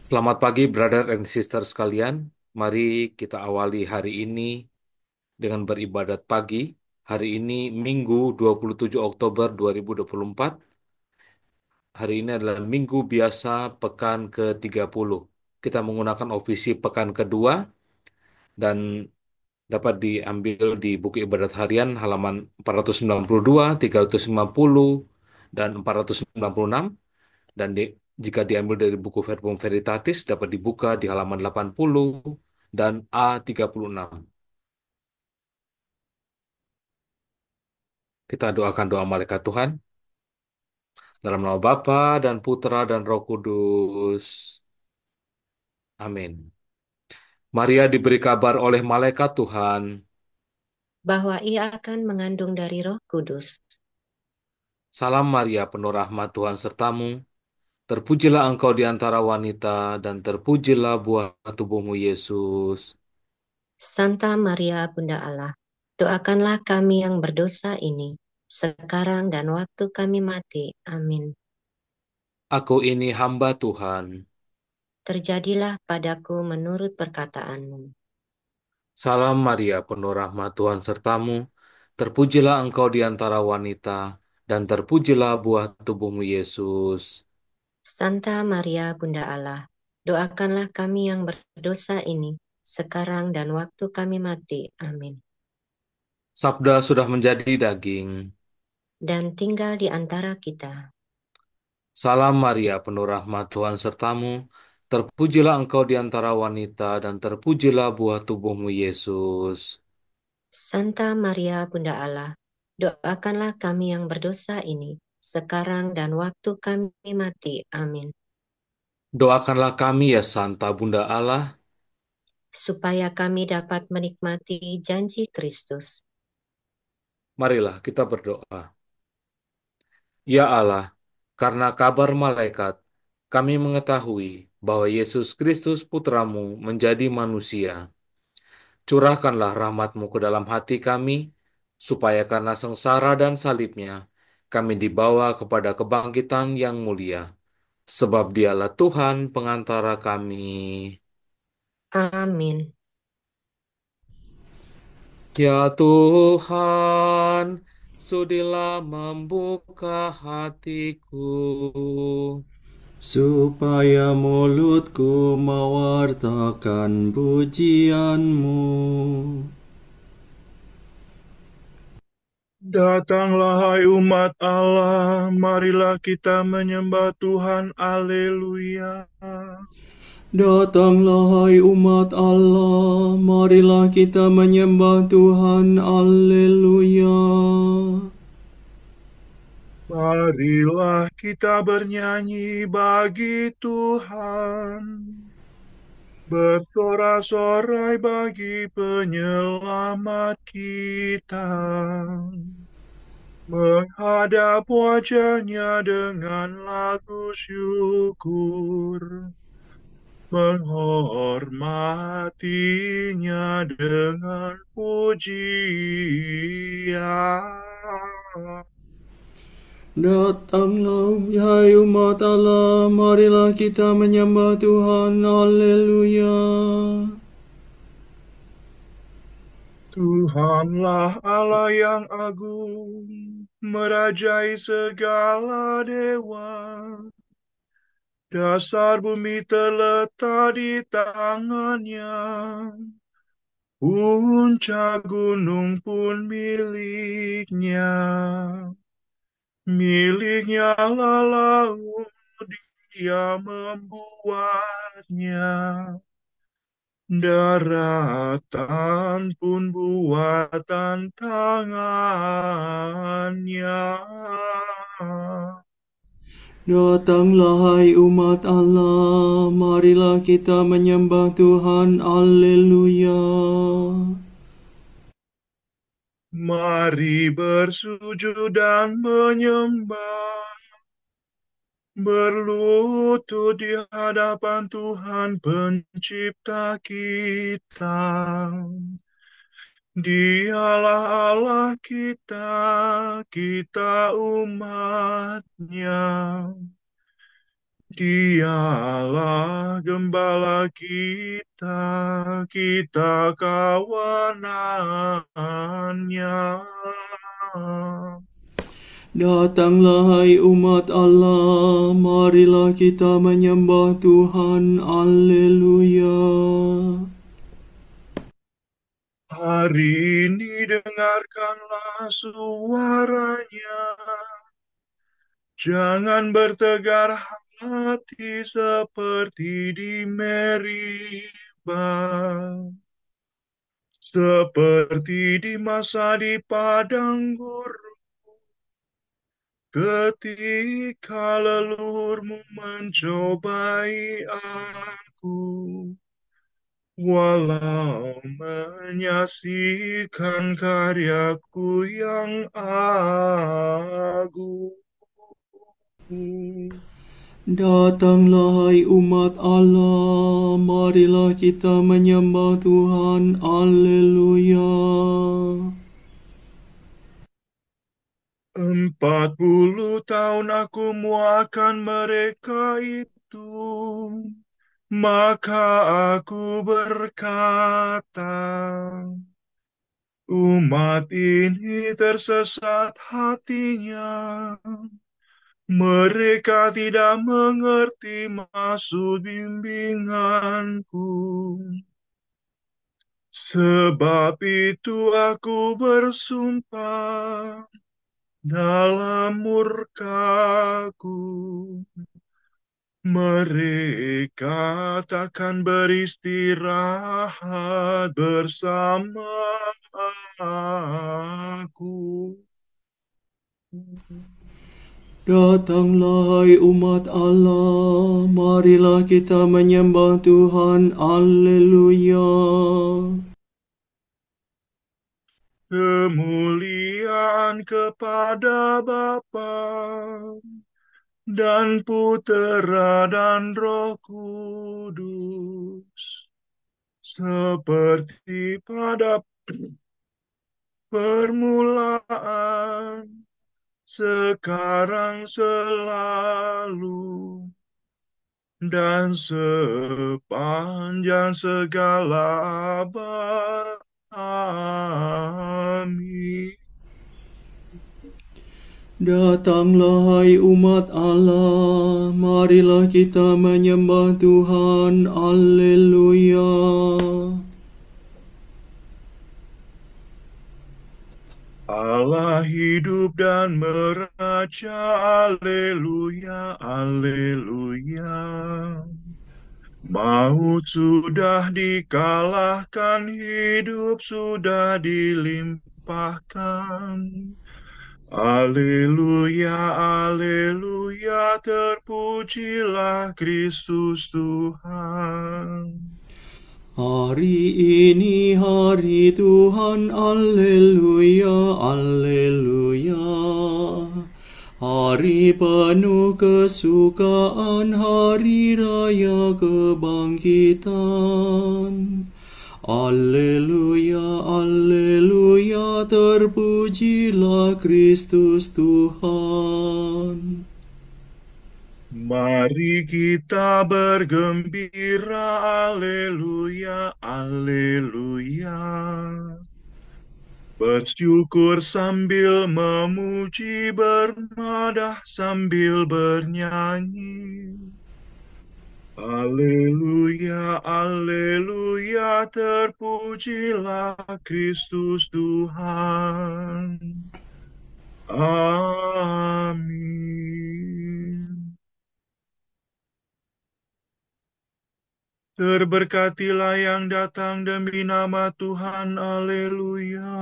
Selamat pagi, brother and sister sekalian. Mari kita awali hari ini dengan beribadat pagi. Hari ini Minggu 27 Oktober 2024. Hari ini adalah Minggu biasa pekan ke-30. Kita menggunakan ofisi pekan kedua dan dapat diambil di buku ibadat harian halaman 492, 350, dan 496. Dan jika diambil dari buku Verbum Veritatis dapat dibuka di halaman 80 dan A36. Kita doakan doa malaikat Tuhan dalam nama Bapa dan Putra dan Roh Kudus. Amin. Maria diberi kabar oleh malaikat Tuhan. bahwa ia akan mengandung dari Roh Kudus. Salam Maria, penuh rahmat Tuhan sertamu. Terpujilah engkau di antara wanita dan terpujilah buah tubuhmu Yesus. Santa Maria, Bunda Allah, doakanlah kami yang berdosa ini, sekarang dan waktu kami mati. Amin. Aku ini hamba Tuhan. Terjadilah padaku menurut perkataanmu. Salam Maria, penuh rahmat Tuhan sertamu. Terpujilah engkau di antara wanita, dan terpujilah buah tubuhmu Yesus. Santa Maria, Bunda Allah, doakanlah kami yang berdosa ini, sekarang dan waktu kami mati. Amin. Sabda sudah menjadi daging. Dan tinggal di antara kita. Salam Maria, penuh rahmat Tuhan sertamu. Terpujilah engkau di antara wanita, dan terpujilah buah tubuhmu Yesus. Santa Maria, Bunda Allah, doakanlah kami yang berdosa ini, sekarang dan waktu kami mati. Amin. Doakanlah kami ya Santa Bunda Allah. Supaya kami dapat menikmati janji Kristus. Marilah kita berdoa. Ya Allah, karena kabar malaikat, kami mengetahui bahwa Yesus Kristus Putramu menjadi manusia. Curahkanlah rahmat-Mu ke dalam hati kami, supaya karena sengsara dan salibnya, kami dibawa kepada kebangkitan yang mulia. Sebab dialah Tuhan pengantara kami. Amin. Ya Tuhan, sudilah membuka hatiku, supaya mulutku mewartakan pujianmu. Datanglah hai umat Allah, marilah kita menyembah Tuhan. Haleluya. Datanglah hai umat Allah, marilah kita menyembah Tuhan. Haleluya. Marilah kita bernyanyi bagi Tuhan, bersorak-sorai bagi penyelamat kita, menghadap wajahnya dengan lagu syukur, menghormatinya dengan pujian. Datanglah hai umat Allah, marilah kita menyembah Tuhan. Haleluya. Tuhanlah Allah yang agung, merajai segala dewa. Dasar bumi terletak di tangannya, puncak gunung pun miliknya. Miliknya lah laut, dia membuatnya. Daratan pun buatan tangannya. Datanglah hai umat Allah, marilah kita menyembah Tuhan. Haleluya. Mari bersujud dan menyembah, berlutut di hadapan Tuhan pencipta kita. Dialah Allah kita, kita umatnya. Dialah gembala kita, kita kawanannya. Datanglah hai umat Allah, marilah kita menyembah Tuhan. Haleluya. Hari ini dengarkanlah suaranya. Jangan bertegar hati seperti di Meriba, seperti di masa di padang gurun, ketika leluhurmu mencobai aku, walau menyaksikan karyaku yang agung. Datanglah hai umat Allah, marilah kita menyembah Tuhan. Haleluya. 40 tahun aku muakan mereka itu, maka aku berkata, umat ini tersesat hatinya, mereka tidak mengerti maksud bimbinganku. Sebab itu aku bersumpah dalam murkaku, mereka takkan beristirahat bersama aku. Datanglah hai umat Allah, marilah kita menyembah Tuhan. Haleluya. Kemuliaan kepada Bapa dan Putera dan Roh Kudus, seperti pada permulaan, sekarang, selalu, dan sepanjang segala abad. Amin. Datanglah hai umat Allah, marilah kita menyembah Tuhan. Haleluya. Allah hidup dan meraja, aleluya, aleluya. Maut sudah dikalahkan, hidup sudah dilimpahkan. Aleluya, aleluya, terpujilah Kristus Tuhan. Hari ini hari Tuhan, haleluya, haleluya. Hari penuh kesukaan, hari raya kebangkitan. Haleluya, haleluya, terpujilah Kristus Tuhan. Mari kita bergembira, aleluya, aleluya. Bersyukur sambil memuji, bermadah sambil bernyanyi. Aleluya, aleluya, terpujilah Kristus Tuhan. Amin. Terberkatilah yang datang demi nama Tuhan. Aleluya.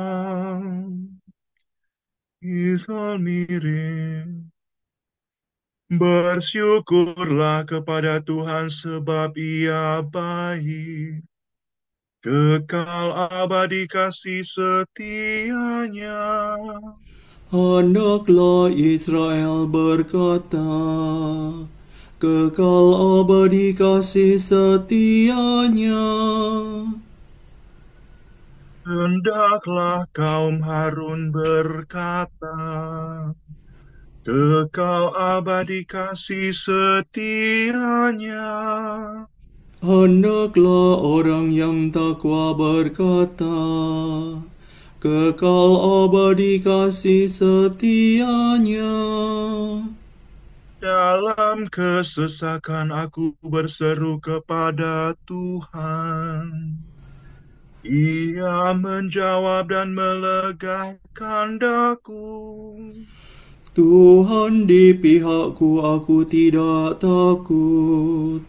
Isal miring. Bersyukurlah kepada Tuhan sebab Ia baik. Kekal abadi kasih setianya. Hendaklah Israel berkata, kekal abadi kasih setianya. Hendaklah kaum Harun berkata, kekal abadi kasih setianya. Hendaklah orang yang takwa berkata, kekal abadi kasih setianya. Dalam kesesakan aku berseru kepada Tuhan. Ia menjawab dan melegakan daku. Tuhan di pihakku, aku tidak takut.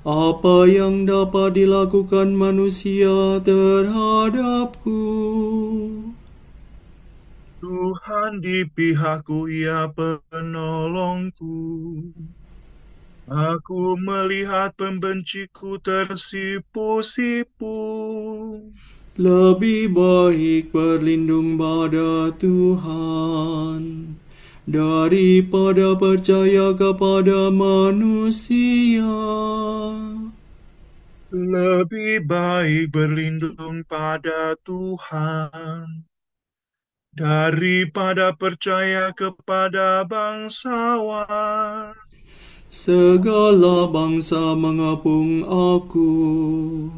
Apa yang dapat dilakukan manusia terhadapku? Tuhan di pihakku, Ia penolongku. Aku melihat pembenciku tersipu-sipu. Lebih baik berlindung pada Tuhan daripada percaya kepada manusia. Lebih baik berlindung pada Tuhan daripada percaya kepada bangsawan. Segala bangsa mengepung aku,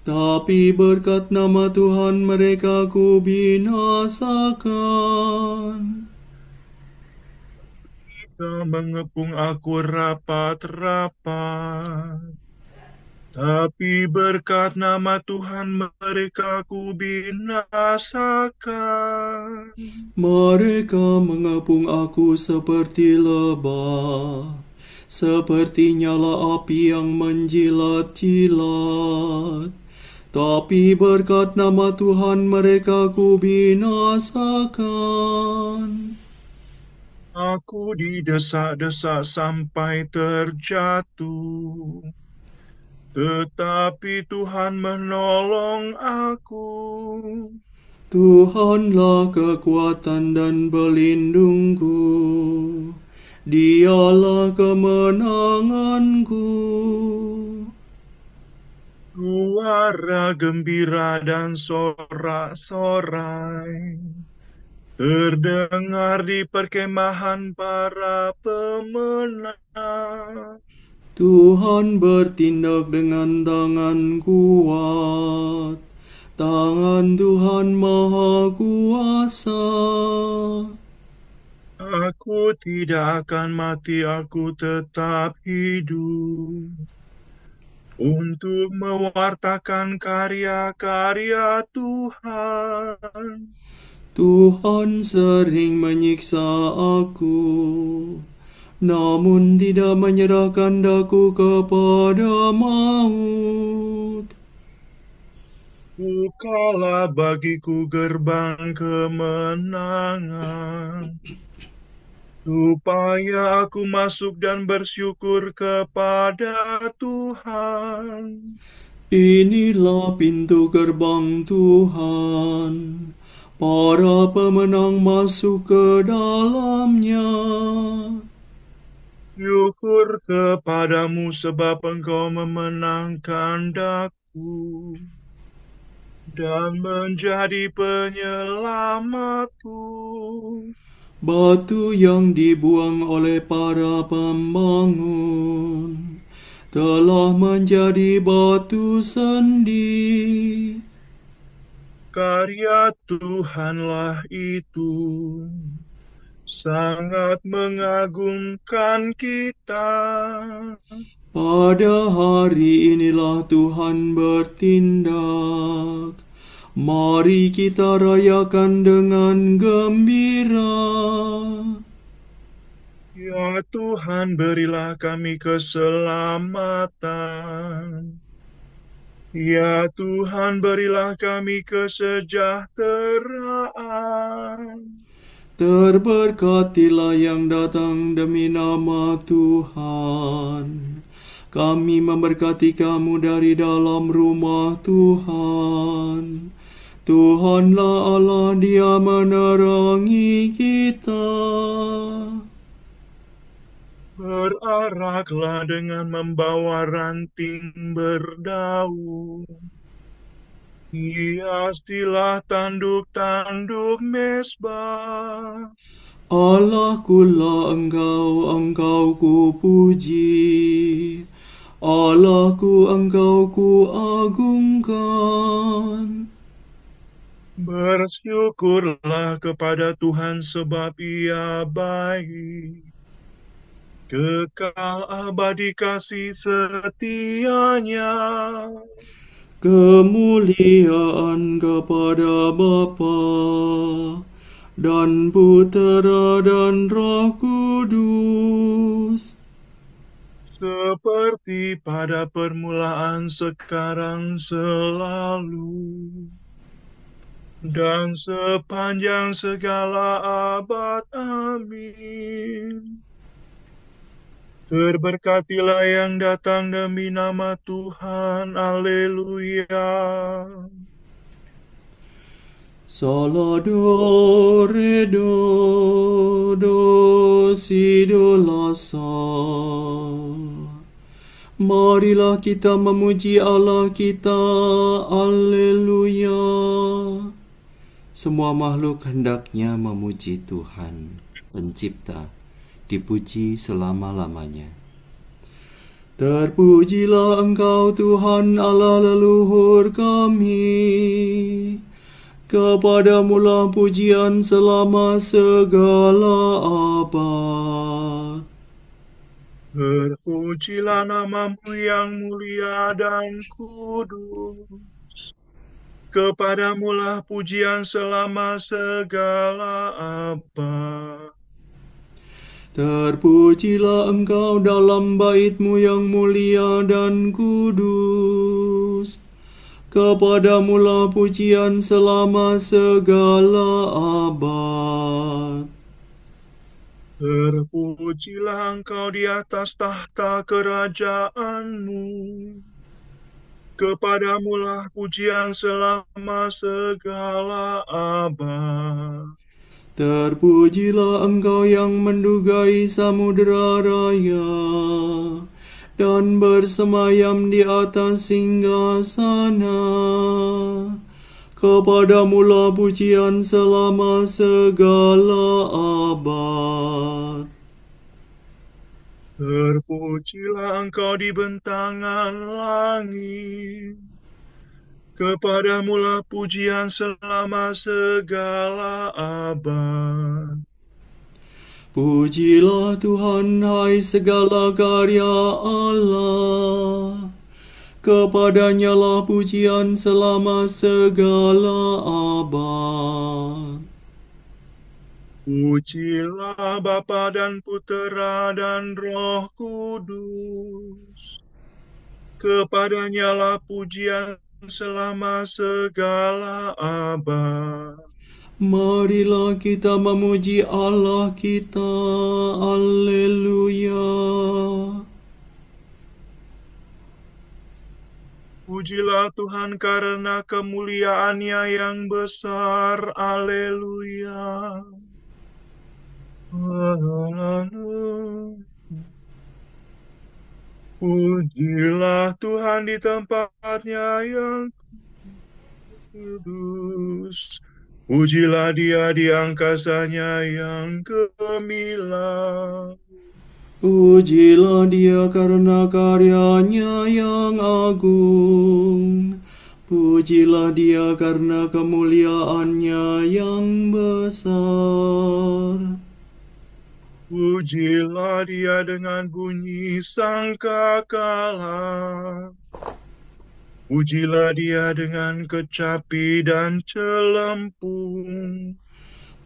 tapi berkat nama Tuhan mereka ku binasakan. Mereka mengepung aku rapat-rapat, tapi berkat nama Tuhan mereka ku binasakan. Mereka mengepung aku seperti lebah, seperti nyala api yang menjilat-jilat. Tapi berkat nama Tuhan mereka ku binasakan. Aku didesak-desak sampai terjatuh, tetapi Tuhan menolong aku. Tuhanlah kekuatan dan pelindungku. Dialah kemenanganku. Suara gembira dan sorak-sorai terdengar di perkemahan para pemenang. Tuhan bertindak dengan tangan kuat. Tangan Tuhan maha kuasa. Aku tidak akan mati, aku tetap hidup untuk mewartakan karya-karya Tuhan. Tuhan sering menyiksa aku, namun tidak menyerahkan daku kepada maut. Bukalah bagiku gerbang kemenangan, supaya aku masuk dan bersyukur kepada Tuhan. Inilah pintu gerbang Tuhan. Para pemenang masuk ke dalamnya. Syukur kepadamu sebab engkau memenangkan daku dan menjadi penyelamatku. Batu yang dibuang oleh para pembangun telah menjadi batu sendi. Karya Tuhanlah itu sangat mengagumkan kita. Pada hari inilah Tuhan bertindak. Mari kita rayakan dengan gembira. Ya Tuhan, berilah kami keselamatan. Ya Tuhan, berilah kami kesejahteraan. Terberkatilah yang datang demi nama Tuhan. Kami memberkati kamu dari dalam rumah Tuhan. Tuhanlah Allah, Dia menerangi kita. Beraraklah dengan membawa ranting berdaun. Hiasilah tanduk-tanduk mesbah. Allahku lah engkau ku puji. Allahku engkau ku agungkan. Bersyukurlah kepada Tuhan sebab Ia baik. Kekal abadi kasih setianya. Kemuliaan kepada Bapa dan Putera dan Roh Kudus. Seperti pada permulaan, sekarang, selalu, dan sepanjang segala abad. Amin. Terberkatilah yang datang demi nama Tuhan. Haleluya. Salado redo do si do la sa. Marilah kita memuji Allah kita. Haleluya. Semua makhluk hendaknya memuji Tuhan, Pencipta, dipuji selama-lamanya. Terpujilah Engkau Tuhan Allah leluhur kami. Kepadamulah pujian selama segala abad. Terpujilah namamu yang mulia dan kudus. Kepadamulah pujian selama segala abad. Terpujilah Engkau dalam bait-Mu yang mulia dan kudus. Kepadamulah pujian selama segala abad. Terpujilah Engkau di atas tahta kerajaan-Mu. Kepadamulah pujian selama segala abad. Terpujilah Engkau yang mendugai samudera raya dan bersemayam di atas singgasana. Kepadamulah pujian selama segala abad. Terpujilah Engkau di bentangan langit. Kepadamulah pujian selama segala abad. Pujilah Tuhan, hai segala karya Allah. Kepadanyalah pujian selama segala abad. Pujilah Bapa dan Putera dan Roh Kudus. Kepadanyalah pujian selama segala abad. Marilah kita memuji Allah kita. Haleluya. Pujilah Tuhan karena kemuliaan-Nya yang besar. Haleluya. Pujilah Tuhan di tempat-Nya yang kudus. Pujilah Dia di angkasa-Nya yang gemilang. Pujilah Dia karena karya-Nya yang agung. Pujilah Dia karena kemuliaan-Nya yang besar. Pujilah Dia dengan bunyi sangkakala. Pujilah Dia dengan kecapi dan celempung.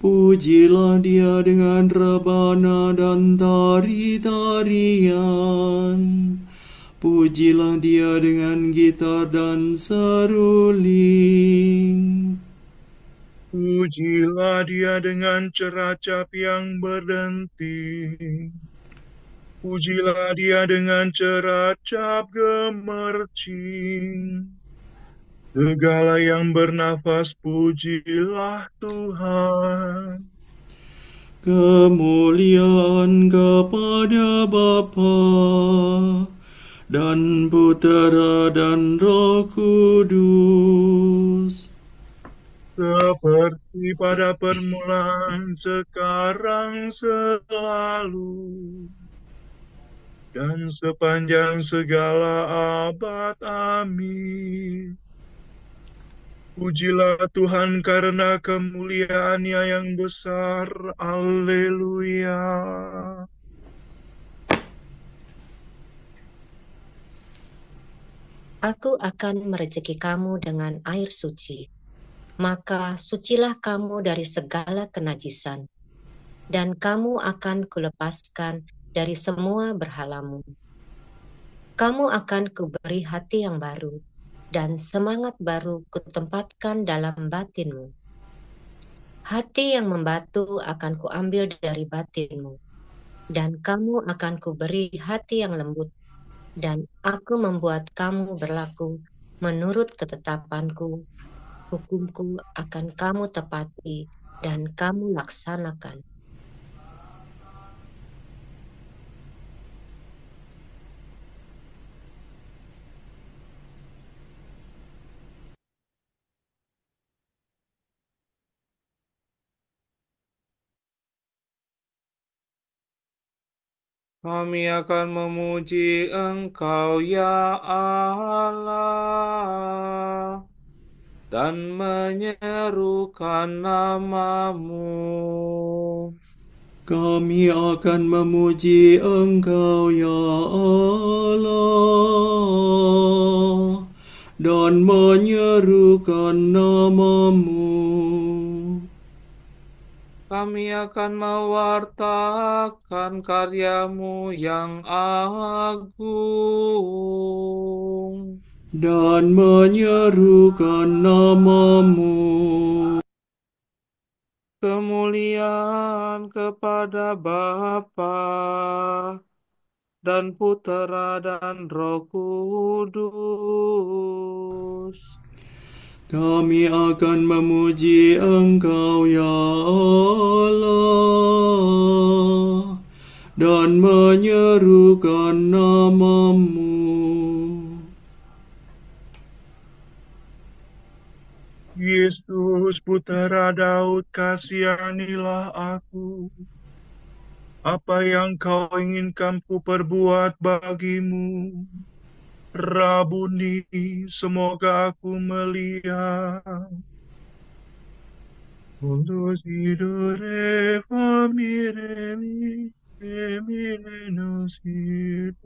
Pujilah Dia dengan rebana dan tari-tarian. Pujilah Dia dengan gitar dan seruling. Pujilah Dia dengan ceracap yang berdenting. Pujilah Dia dengan ceracap gemercing. Segala yang bernafas, pujilah Tuhan. Kemuliaan kepada Bapa dan Putera dan Roh Kudus. seperti pada permulaan, sekarang, selalu, dan sepanjang segala abad. Amin. Pujilah Tuhan karena kemuliaan-Nya yang besar. Haleluya. Aku akan merejeki kamu dengan air suci. Maka sucilah kamu dari segala kenajisan, dan kamu akan kulepaskan dari semua berhalamu. Kamu akan kuberi hati yang baru, dan semangat baru kutempatkan dalam batinmu. Hati yang membatu akan kuambil dari batinmu, dan kamu akan kuberi hati yang lembut, dan aku membuat kamu berlaku menurut ketetapanku. Hukumku akan kamu tepati dan kamu laksanakan. Kami akan memuji Engkau ya Allah dan menyerukan nama-Mu. Kami akan memuji Engkau ya Allah dan menyerukan nama-Mu. Kami akan mewartakan karya-Mu yang agung dan menyerukan nama-Mu. Kemuliaan kepada Bapa dan Putera dan Roh Kudus. Kami akan memuji Engkau ya Allah dan menyerukan nama-Mu. Yesus, Putera Daud, kasihanilah aku. Apa yang Kau inginkan ku perbuat bagimu? Rabuni, semoga aku melihat. Untuk idore famiremi, emilenusire.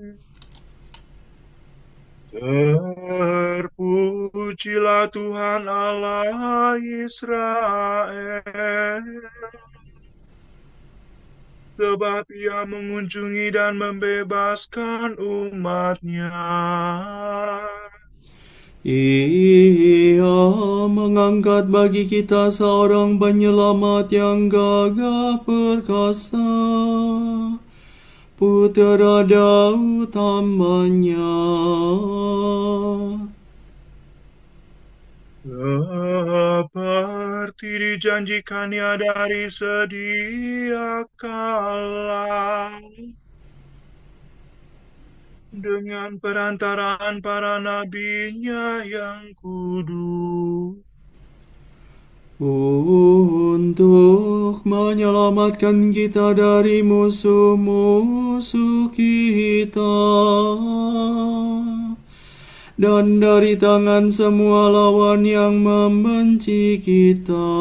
Terpujilah Tuhan Allah Israel, sebab Ia mengunjungi dan membebaskan umat-Nya. Ia mengangkat bagi kita seorang penyelamat yang gagah perkasa, Putera Daud hamba-Nya. Seperti dijanjikannya dari sedia kala, dengan perantaraan para nabi-Nya yang kudus, untuk menyelamatkan kita dari musuh-musuh kita dan dari tangan semua lawan yang membenci kita,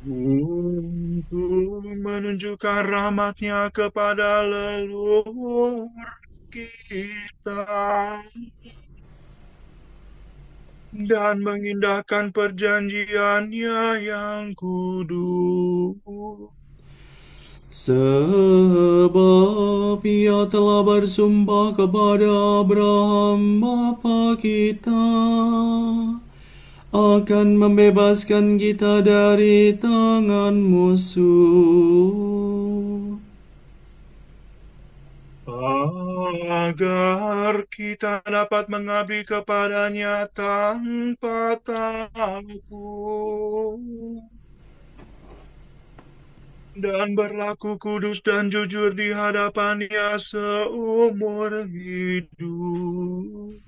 untuk menunjukkan rahmat-Nya kepada leluhur kita dan mengindahkan perjanjian-Nya yang kudus. sebab Ia telah bersumpah kepada Abraham bapa kita akan membebaskan kita dari tangan musuh, agar kita dapat mengabdi kepada-Nya tanpa takut dan berlaku kudus dan jujur di hadapan-Nya seumur hidup.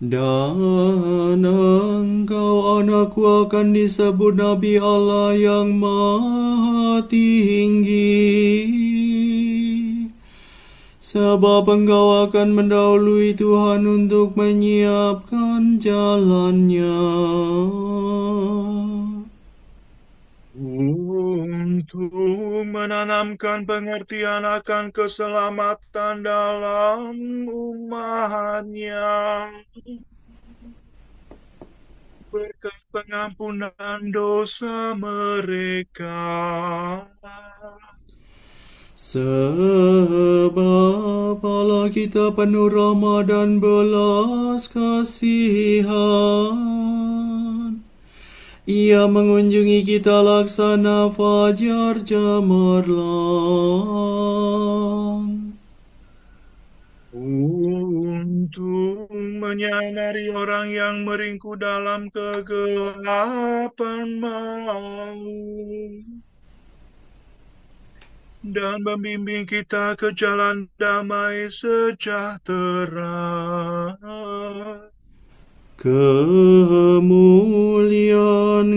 Dan engkau anakku akan disebut Nabi Allah yang Maha Tinggi. Sebab engkau akan mendahului Tuhan untuk menyiapkan jalannya. Untuk menanamkan pengertian akan keselamatan dalam umatnya. Berkat pengampunan dosa mereka. Sebab Allah kita penuh rahmat dan belas kasihan. Ia mengunjungi kita laksana fajar cemerlang. Untuk menyinari orang yang meringkuk dalam kegelapan maut. Dan membimbing kita ke jalan damai sejahtera. Kemuliaan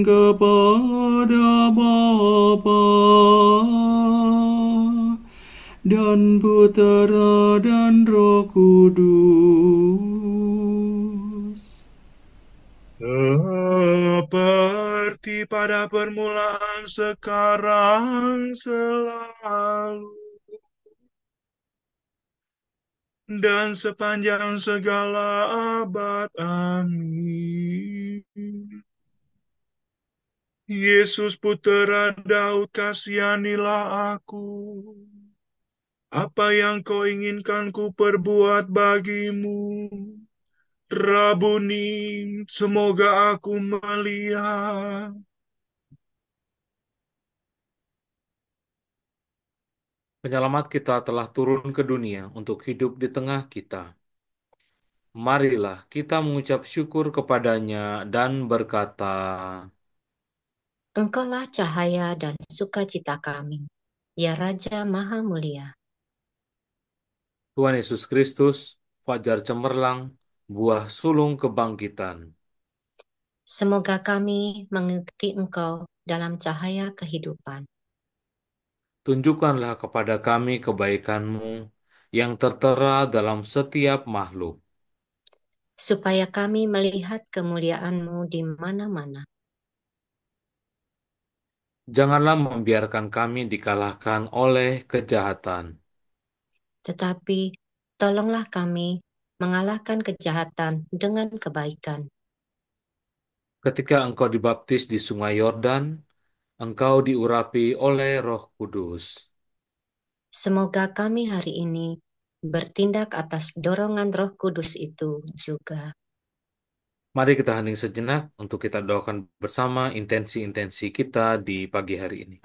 kepada Bapa dan Putera dan Roh Kudus. Seperti pada permulaan, sekarang, selalu, dan sepanjang segala abad. Amin. Yesus Putera Daud, kasihanilah aku. Apa yang kau inginkan ku perbuat bagimu? Rabuni, semoga aku melihat. Penyelamat kita telah turun ke dunia untuk hidup di tengah kita. Marilah kita mengucap syukur kepadanya dan berkata, Engkaulah cahaya dan sukacita kami, ya Raja Maha Mulia. Tuhan Yesus Kristus, fajar cemerlang, buah sulung kebangkitan. Semoga kami mengikuti Engkau dalam cahaya kehidupan. Tunjukkanlah kepada kami kebaikan-Mu yang tertera dalam setiap makhluk. Supaya kami melihat kemuliaan-Mu di mana-mana. Janganlah membiarkan kami dikalahkan oleh kejahatan. Tetapi tolonglah kami mengalahkan kejahatan dengan kebaikan. Ketika engkau dibaptis di sungai Yordan, engkau diurapi oleh Roh Kudus. Semoga kami hari ini bertindak atas dorongan Roh Kudus itu juga. Mari kita hening sejenak untuk kita doakan bersama intensi-intensi kita di pagi hari ini.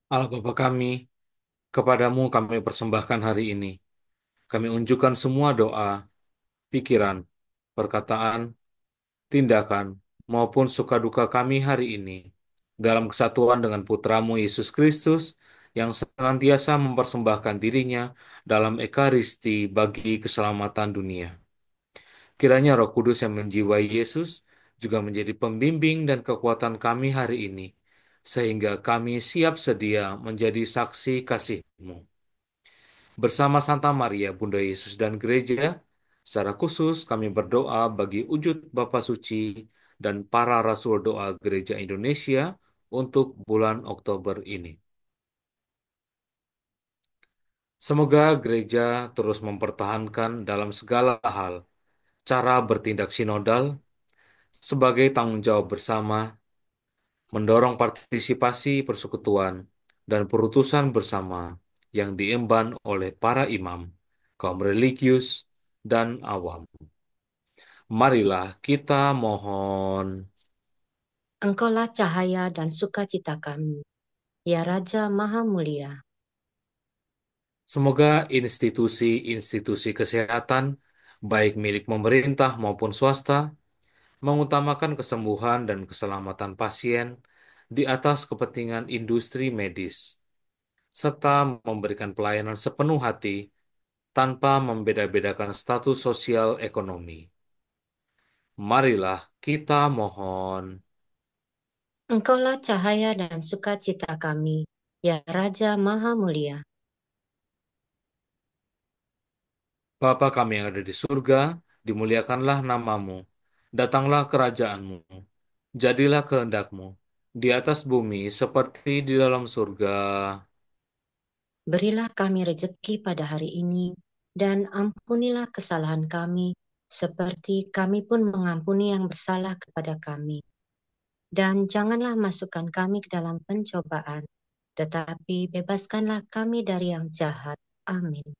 Allah Bapa kami, kepadamu kami persembahkan hari ini. Kami unjukkan semua doa, pikiran, perkataan, tindakan, maupun suka duka kami hari ini. Dalam kesatuan dengan Putramu Yesus Kristus, yang senantiasa mempersembahkan dirinya dalam Ekaristi bagi keselamatan dunia. Kiranya Roh Kudus yang menjiwai Yesus juga menjadi pembimbing dan kekuatan kami hari ini, sehingga kami siap sedia menjadi saksi kasih-Mu. Bersama Santa Maria, Bunda Yesus dan Gereja, secara khusus kami berdoa bagi wujud Bapa Suci dan para Rasul Doa Gereja Indonesia untuk bulan Oktober ini. Semoga gereja terus mempertahankan dalam segala hal cara bertindak sinodal sebagai tanggung jawab bersama, mendorong partisipasi persekutuan dan perutusan bersama yang diemban oleh para imam, kaum religius, dan awam. Marilah kita mohon. Engkaulah cahaya dan sukacita kami, ya Raja Maha Mulia. Semoga institusi-institusi kesehatan, baik milik pemerintah maupun swasta, mengutamakan kesembuhan dan keselamatan pasien di atas kepentingan industri medis, serta memberikan pelayanan sepenuh hati tanpa membeda-bedakan status sosial ekonomi. Marilah kita mohon. Engkaulah cahaya dan sukacita kami, ya Raja Maha Mulia. Bapa kami yang ada di surga, dimuliakanlah namamu. Datanglah kerajaanmu. Jadilah kehendakmu di atas bumi seperti di dalam surga. Berilah kami rejeki pada hari ini, dan ampunilah kesalahan kami, seperti kami pun mengampuni yang bersalah kepada kami. Dan janganlah masukkan kami ke dalam pencobaan, tetapi bebaskanlah kami dari yang jahat. Amin.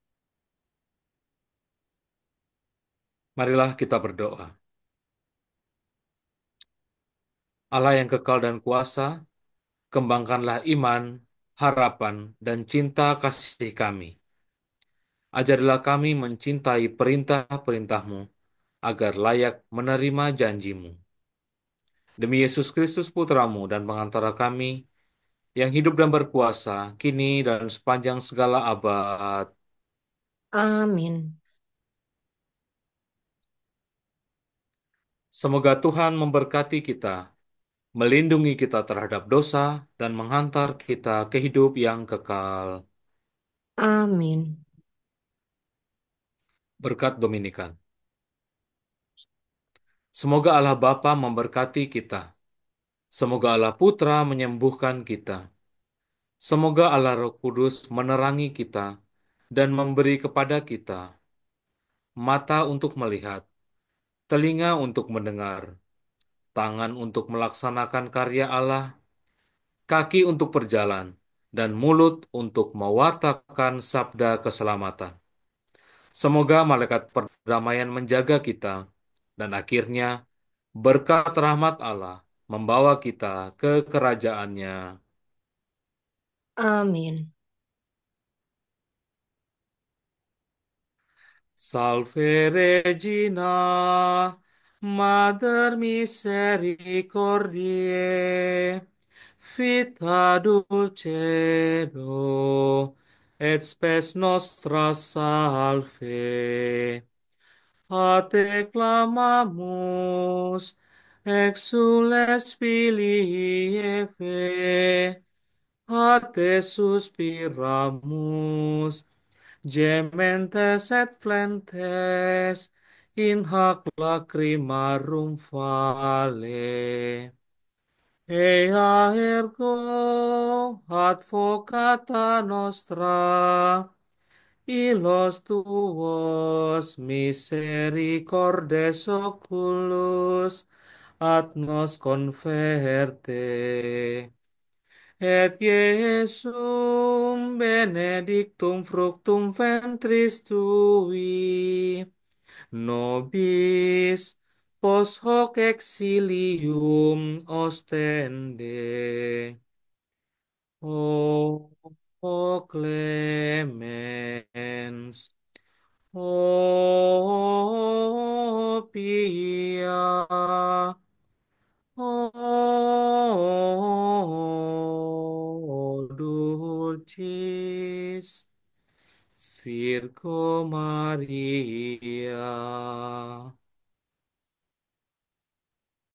Marilah kita berdoa. Allah yang kekal dan kuasa, kembangkanlah iman, harapan, dan cinta kasih kami. Ajarilah kami mencintai perintah-perintah-Mu, agar layak menerima janji-Mu. Demi Yesus Kristus Putramu dan pengantara kami, yang hidup dan berkuasa, kini dan sepanjang segala abad. Amin. Semoga Tuhan memberkati kita, melindungi kita terhadap dosa, dan menghantar kita ke hidup yang kekal. Amin. Berkat Dominikan. Semoga Allah Bapa memberkati kita. Semoga Allah Putra menyembuhkan kita. Semoga Allah Roh Kudus menerangi kita dan memberi kepada kita mata untuk melihat, telinga untuk mendengar, tangan untuk melaksanakan karya Allah, kaki untuk berjalan, dan mulut untuk mewartakan sabda keselamatan. Semoga malaikat perdamaian menjaga kita, dan akhirnya berkat rahmat Allah membawa kita ke kerajaannya. Amin. Salve Regina, Mater Misericordiae, Vita dulcedo, et spes nostra salve. A te clamamus, exules filii Eve, a te suspiramus, gementes et flentes, in hac lacrimarum vale. Ea ergo advocata nostra, illos tuos misericordes oculus, ad nos conferte. Et Iesum benedictum fructum ventris tui, nobis pos hoc exilium ostende. O clemens, O pia, O dulcis, Virgo Maria.